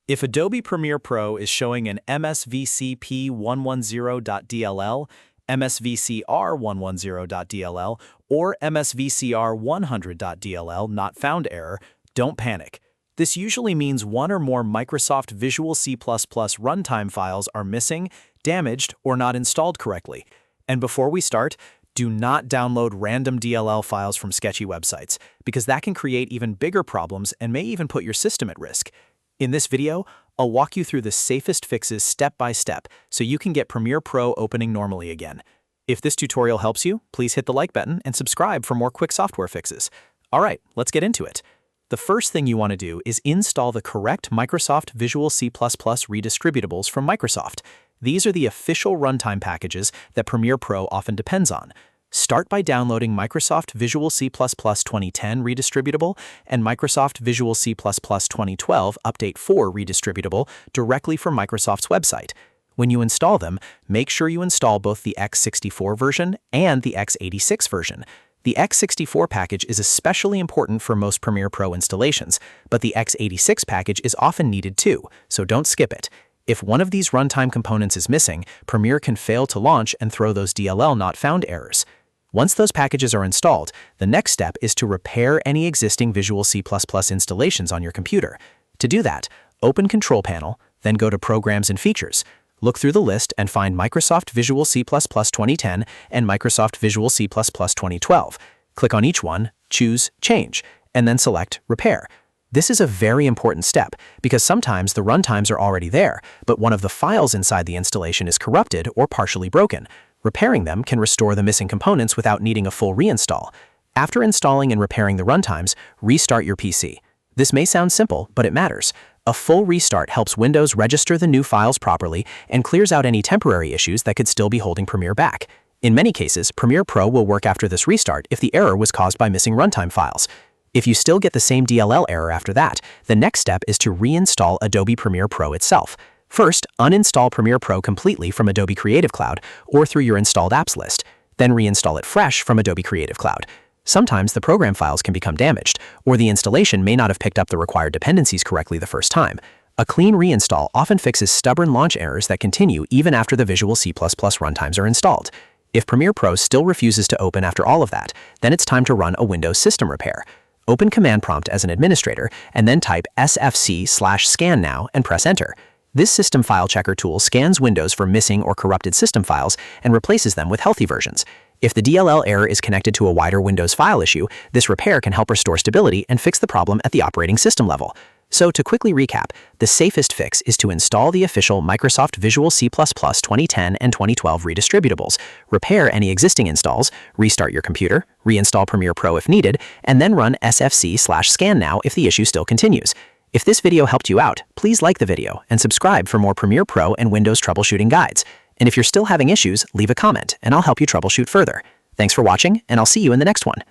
If Adobe Premiere Pro is showing an MSVCP110.Dll, MSVCR110.Dll, or MSVCR100.Dll not found error, don't panic. This usually means one or more Microsoft Visual C++ runtime files are missing, damaged, or not installed correctly. And before we start, do not download random DLL files from sketchy websites, because that can create even bigger problems and may even put your system at risk. In this video, I'll walk you through the safest fixes step by step so you can get Premiere Pro opening normally again. If this tutorial helps you, please hit the like button and subscribe for more quick software fixes. All right, let's get into it. The first thing you want to do is install the correct Microsoft Visual C++ Redistributables from Microsoft. These are the official runtime packages that Premiere Pro often depends on. Start by downloading Microsoft Visual C++ 2010 Redistributable and Microsoft Visual C++ 2012 Update 4 Redistributable directly from Microsoft's website. When you install them, make sure you install both the x64 version and the x86 version. The x64 package is especially important for most Premiere Pro installations, but the x86 package is often needed too, so don't skip it. If one of these runtime components is missing, Premiere can fail to launch and throw those DLL not found errors. Once those packages are installed, the next step is to repair any existing Visual C++ installations on your computer. To do that, open Control Panel, then go to Programs and Features. Look through the list and find Microsoft Visual C++ 2010 and Microsoft Visual C++ 2012. Click on each one, choose Change, and then select Repair. This is a very important step because sometimes the runtimes are already there, but one of the files inside the installation is corrupted or partially broken. Repairing them can restore the missing components without needing a full reinstall. After installing and repairing the runtimes, restart your PC. This may sound simple, but it matters. A full restart helps Windows register the new files properly and clears out any temporary issues that could still be holding Premiere back. In many cases, Premiere Pro will work after this restart if the error was caused by missing runtime files. If you still get the same DLL error after that, the next step is to reinstall Adobe Premiere Pro itself. First, uninstall Premiere Pro completely from Adobe Creative Cloud or through your installed apps list. Then reinstall it fresh from Adobe Creative Cloud. Sometimes the program files can become damaged, or the installation may not have picked up the required dependencies correctly the first time. A clean reinstall often fixes stubborn launch errors that continue even after the Visual C++ runtimes are installed. If Premiere Pro still refuses to open after all of that, then it's time to run a Windows system repair. Open Command Prompt as an administrator, and then type sfc/scannow and press Enter. This system file checker tool scans Windows for missing or corrupted system files and replaces them with healthy versions. If the DLL error is connected to a wider Windows file issue, this repair can help restore stability and fix the problem at the operating system level. So to quickly recap, the safest fix is to install the official Microsoft Visual C++ 2010 and 2012 Redistributables, repair any existing installs, restart your computer, reinstall Premiere Pro if needed, and then run sfc/scannow if the issue still continues. If this video helped you out, please like the video and subscribe for more Premiere Pro and Windows troubleshooting guides. And if you're still having issues, leave a comment and I'll help you troubleshoot further. Thanks for watching, and I'll see you in the next one.